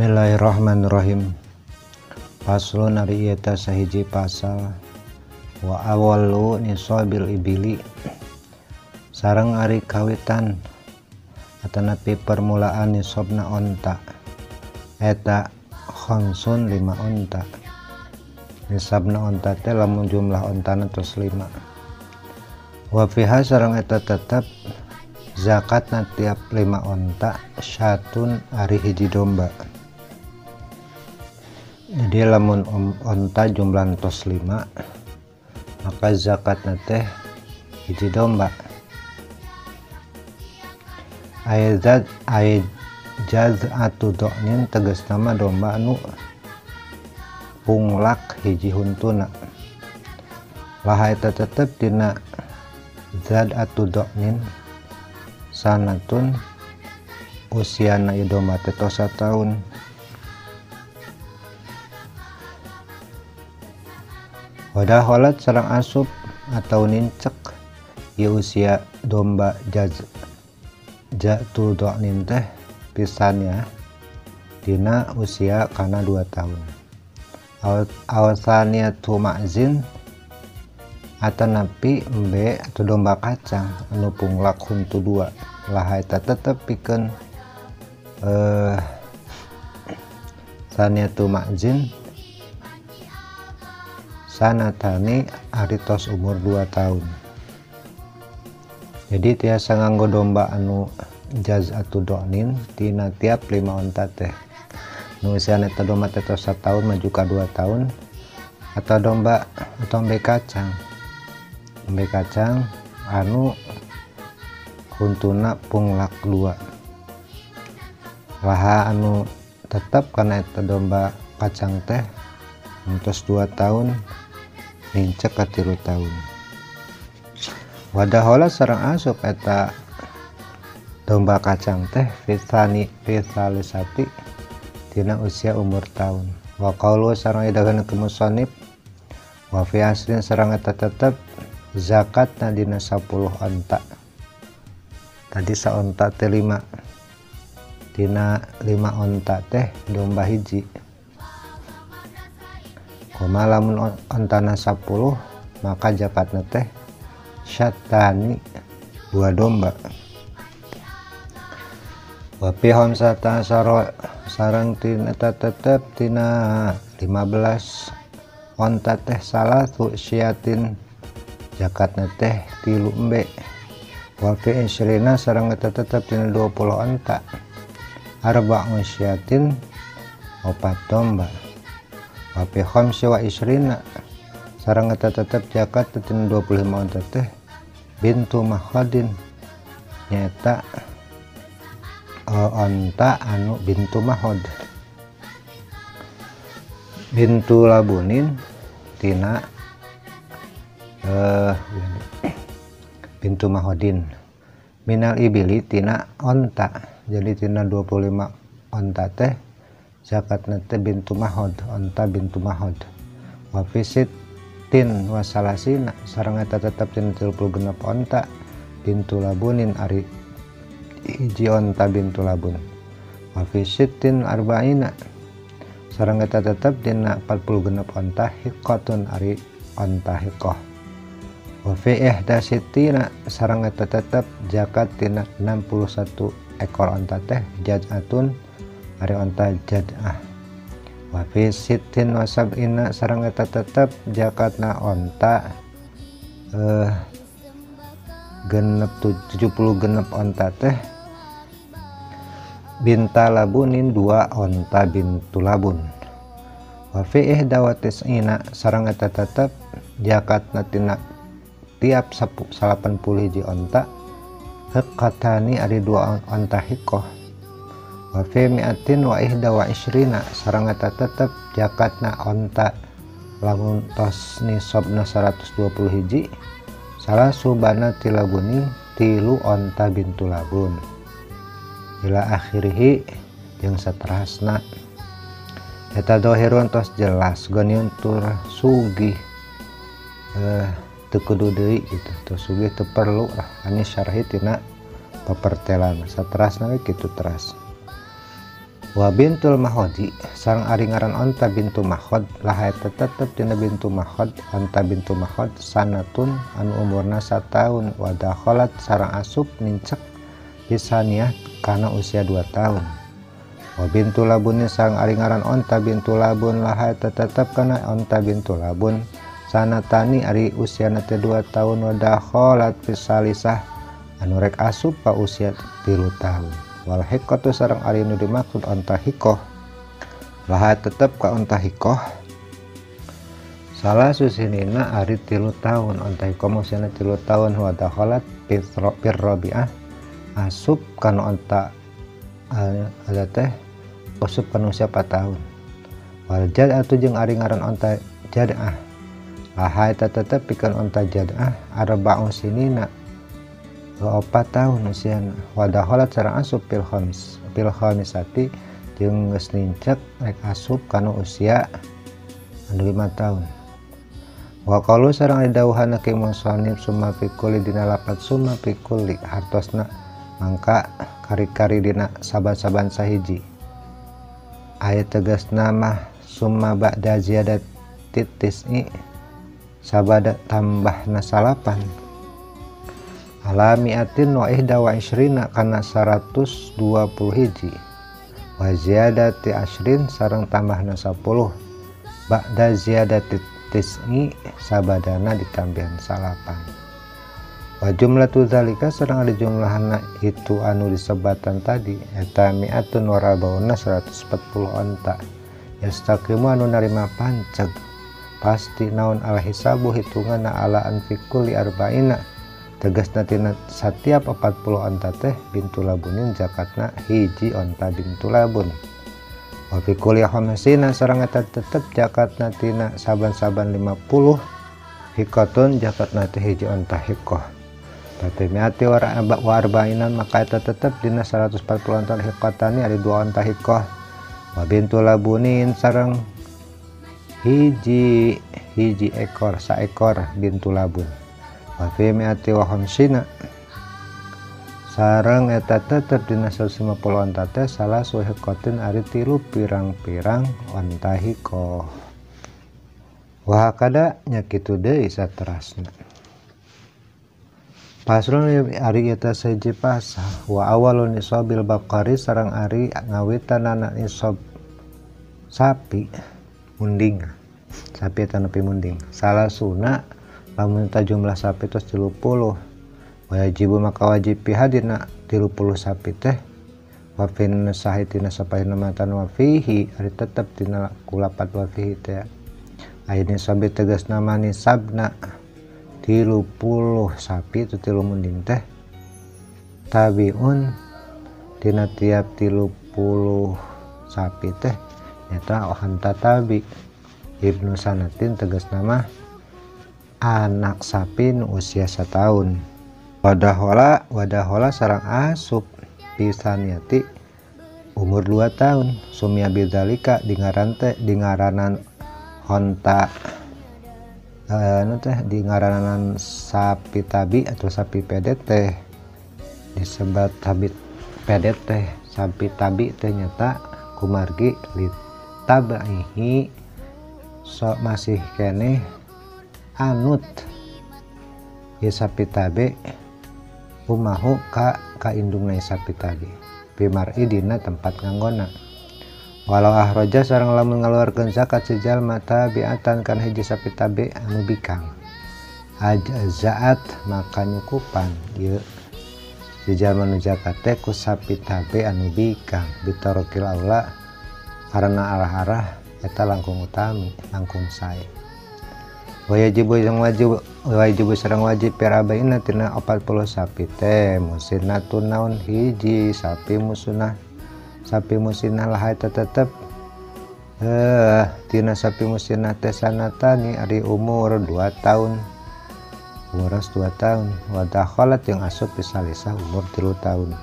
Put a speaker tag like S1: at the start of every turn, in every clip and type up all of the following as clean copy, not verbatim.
S1: Bismillahirrahmanirrahim. Paslun ari ieu teh sahiji pasal wa awwalu nisabil ibili sareng ari kawitan atanapi permulaan nisabna onta eta khamsun 5 onta. Nisabna onta teh lamun jumlah ontana tos 5. Wa fiha sareng eta tetep zakatna tiap 5 onta syatun ari hiji domba. Jadi lamun onta jumlah tos 5 maka zakatna teh hiji domba. Jaz'atu do'nin tegas nama domba anu punglak hiji huntuna. Laha eta tetep dina zad'atu do'nin sanatun usiana ieu domba teh tos 1 tahun. Wadah holat sareng asup atau nincek ieu usia domba jaz'atu do'nin teh pisannya dina usia kana 2 tahun. Awsaniyatu ma'zin atanapi embe atau domba kacang anu punglak huntu 2. Laha eta tetep pikeun saniyatu ma'zin sanatani ari tos umur 2 tahun. Jadi tiasa nganggo domba anu jaz'atu do'nin tina tiap 5 onta teh. Nu usiana eta domba teh tos 1 tahun maju ka 2 tahun atau domba atau embe kacang. Embe kacang anu huntuna punglak 2. Laha anu tetep kana eta domba kacang teh tos 2 tahun nincek ka 3 tahun. Wadahola sareng asup eta domba kacang teh fisalisati tina usia umur tahun. Wa qaulu sareng edagan ke musannif wa fi aslin sareng eta tetep zakatna dina 10 onta. Tadi saonta teh 5. Dina 5 onta teh domba hiji. Koma lamun ontana 10 maka zakatna teh syatani 2 domba. Wa fi hamsata sareng tina tetep tina 15 onta teh salatu syiatin zakatna teh 3 embe. Wa fi isrina sareng eta tetep tina 20 onta arba'u syiatin 4 domba. Wa fi khamsi wa isrina sareng eta tetep zakat tina 25 onta teh bintu mahadin nyata onta anu bintu mahod. Bintu labunin tina bintu mahodin minal ibili tina onta. Jadi tina 25 onta teh zakatna teh bintu mahod, onta bintu mahod. Wa fi sittin wa salasina sareng eta tetep tina 36 onta bintu labunin ari hiji onta bintu labun. Wa fi sittin arba'ina sareng eta tetep tina 46 onta hiqqatun ari onta hiqqah. Wa fi ihda sittina sareng eta tetep zakat tina 61 ekor onta teh jaz'atun ari onta jaz'ah. Wa fi sittin wa sab'ina sareng eta tetep zakatna onta genep 70 genep onta teh binta labunin 2 onta bintu labun. Wa fi ihda wa tis'ina sareng eta tetep zakatna tina tiap 80 hiji onta hiqqatani ari 2 onta hiqqah. Wa fi mi'atin wa ihda wa isrina sareng eta tetep zakatna onta lamun tos nisabna 120 hiji salah subana tilabuni 3 onta bintu labun ila akhirih jeung saterasna. Eta dohirun tos jelas goniun tur sugih teu kudu deui gitu, teu sugih teu perlu lah ani syarhi tina papertelan saterasna we kitu teras. Wa bintul mahodi sareng ari ngaran onta bintu mahod laha eta tetep dina bintu mahod onta bintu mahod sanatun anu umurna 1 tahun wa dakhalat sareng asup nincek bisaniah kana usia 2 tahun. Wa bintu labun sareng ari ngaran onta bintu labun laha eta tetep kana onta bintu labun sanatani ari usiana teh 2 tahun wa dakhalat bisalisah anu rek asup pa usia 3 tahun. Wal hikotu sareng ari nu dimaksud onta hikoh laha tetep ka onta hikoh salah susinina ari 3 tahun onta hikoh usiana 3 tahun wa dakhalat fir rabi'ah asup kana onta ada teh asup kana usia 4 tahun. Wal jad'atu jeung ari ngaran onta jad'ah laha eta tetep pikeun onta jad'ah arba'un sinina 4 tahun usiana wa dakhalat sareng asup fil khamisati jeung geus nincek rek asup kana usia anu 5 tahun. Wa qalu sareng ari dawuhana ki musannif summa fi kulli dina lafaz summa fi kulli hartosna mangka kari-kari dina saban-saban sahiji aya tegasna mah summa ba'da ziyadatit tis'i sabada tambahna salapan ala mi'atin wa ihda wa ishrina kana 120 hiji wa ziyadati asyrin sareng tambahna 10 ba'da ziyadati tis'i sabadana ditambahan salapan. Wa jumlatu zalika sareng ada jumlahna itu anu disebatan tadi eta mi'atun wa rabauna 140 onta yastaqimu anu narima panceg pasti naon al hisabu hitunganna ala anfikul li arba'ina tegasna tina setiap 40 onta teh bintu labunin zakatna hiji onta bintu labun. Wa fi kulli khamsina sareng eta tetep zakatna tina saban-saban 50 hikotun zakatna teh hiji onta hikoh. Tapi mi'ati wa arba'ina maka eta tetep dina 140 onta hikotani ada 2 onta hikoh. Wa bintu labunin sareng hiji ekor saekor bintu labun. Wa fi mi'ati wa khamsina sareng eta tetep dina 150 onta teh salah suhikotin ari 3 pirang-pirang onta hikoh. Wa hakada nya kitu deui saterasna. Pasrun ari eta sahiji pasah wa awalun nisabil baqari sareng ari ngawitanana nisab sapi munding sapi eta nepi munding salah suna lamun ta jumlah sapi tos 30 wajibu maka wajib pihadina 30 sapi teh wa fin sahitina sapaina matan wa fihi ari tetep tina kulapat wa fihi teh ayeuna sabi tegasna mani sabna 30 sapi itu 3 munding teh tabiun tina tiap 30 sapi teh nyata ohanta tabi ibnu sanatin tegasna mah anak sapi nu usia 1 tahun. Wadahola sarang asup pisaniati umur 2 tahun sumia bidzalika dingaranan honta di ngaranan sapi tabi atau sapi pedet teh disebut sapi pedet teh sapi tabi teh nyata kumargi li tabaihi so masih kene anut ya sapi tabe umahu ka indungna sapi tabe bimar'i dina tempat nganggona walau ahroja sareng lamun ngaluarkeun zakat sejal mata biatan kan hiji sapi tabe anu bikang ajzaat maka nyukupan ieu sejal manu zakat teh ku sapi tabe anu bikang bitarokil aula karena arah-arah eta langkung utami langkung sae. Wajibu sareng wajib pirabaina tina 40 sapi teh musinatun naon hiji sapi musinah laha eta tetep tina sapi musinah teh sanatani ari umur 2 tahun umuras 2 tahun wa dakhalat yang asup pisalisah umur 3 tahun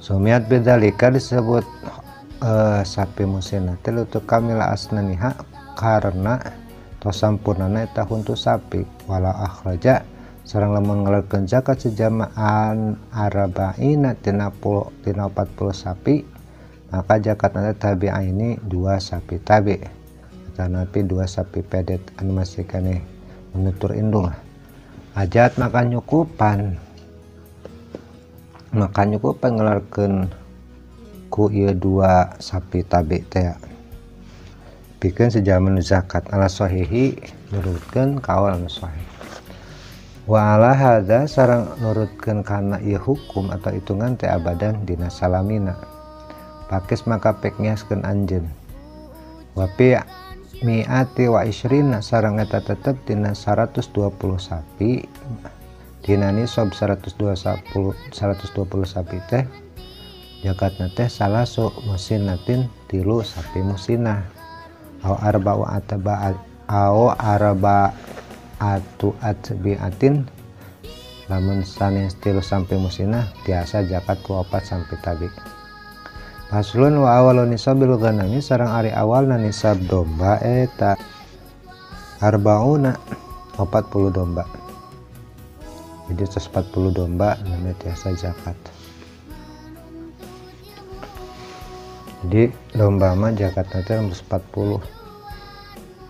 S1: sumiat bidzalika disebut sapi musinah teh lutu kamila asnaniha karena tos sampurnana eta huntu sapi wala akhraja sareng lamun ngaluarkeun zakat sejamaan arba'ina tina 40 sapi maka zakat nanti tabi'ah ini 2 sapi tabi atau napi 2 sapi pedet anu masih kene menutur indung. Hajat makan nyukupan ngelarkeun ku ieu 2 sapi tabi teh pikeun sejaman zakat ala sahihi nurutkeun kaul anu sahih. Wa ala hadza sareng nurutkeun kana ieu hukum atau hitungan teh abadan dina salamina. Pakis maka pek ngiaskeun anjeun. Wa pi mi'ati wa isrina sareng eta tetep dina 120 sapi dina nisab 120 sapi teh zakatna teh salasu musinatin 3 sapi musinah au arba'u atu atbi'atin lamun sanes 3 sampai musinah tiasa zakat ku 4 sampai tabi. Paslun wa awalun nisabil ghanami sareng ari awalna nisab domba eta arbauna 40 domba. Jadi 140 domba namanya tiasa zakat. Jadi domba mah zakat nanti 40.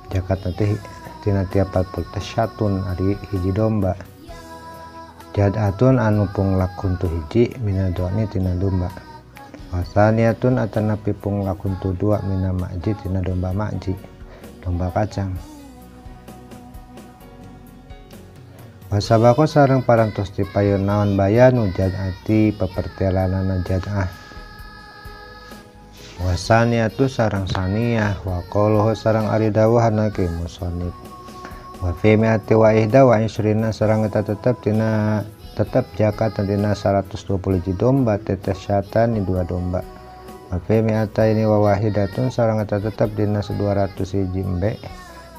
S1: Zakat nanti tina tiap 40 teh syatun ari hiji domba. Jad'atun anu punglakun tu hiji minadoni tina domba. Wasaniatun atanapi punglakun tu 2 mina ma'ji tina domba ma'ji, domba kacang. Wasabako sareng parantos dipayeun naon bayanu jad'ati pepertelanana jad'ah. Wasaniatu sareng saniyah wa qauluhu sareng ari dawuhna ke musannif. Wa fi mi'ati wa ihda wa isrina sareng eta tetep zakat dina 120 domba tetes syatan ni 2 domba. Wa fi mi'ata ini wa wahidatun sareng eta tetep dina 200 hiji embe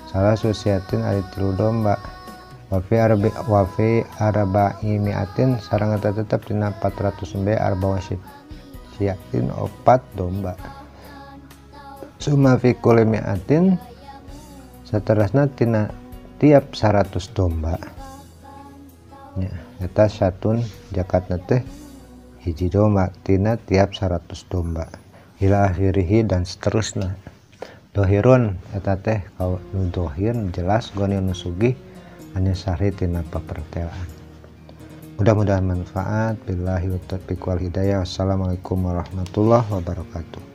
S1: salah susiatin ari 3 domba. Wa fi arba'i mi'atin sareng eta tetep dina 400 embe arba'u siatin 4 domba. Summa fi kulli mi'atin saterusna tina tiap 100 domba ya eta syatun zakatna teh hiji domba tina tiap 100 domba ila akhirih dan seterusna. Dohirun eta teh kalau nu dohir jelas goni nu sugih hanya sahri tina papertelaan. Mudah-mudahan manfaat. Billahi taufiq wal hidayah. Wassalamualaikum warahmatullahi wabarakatuh.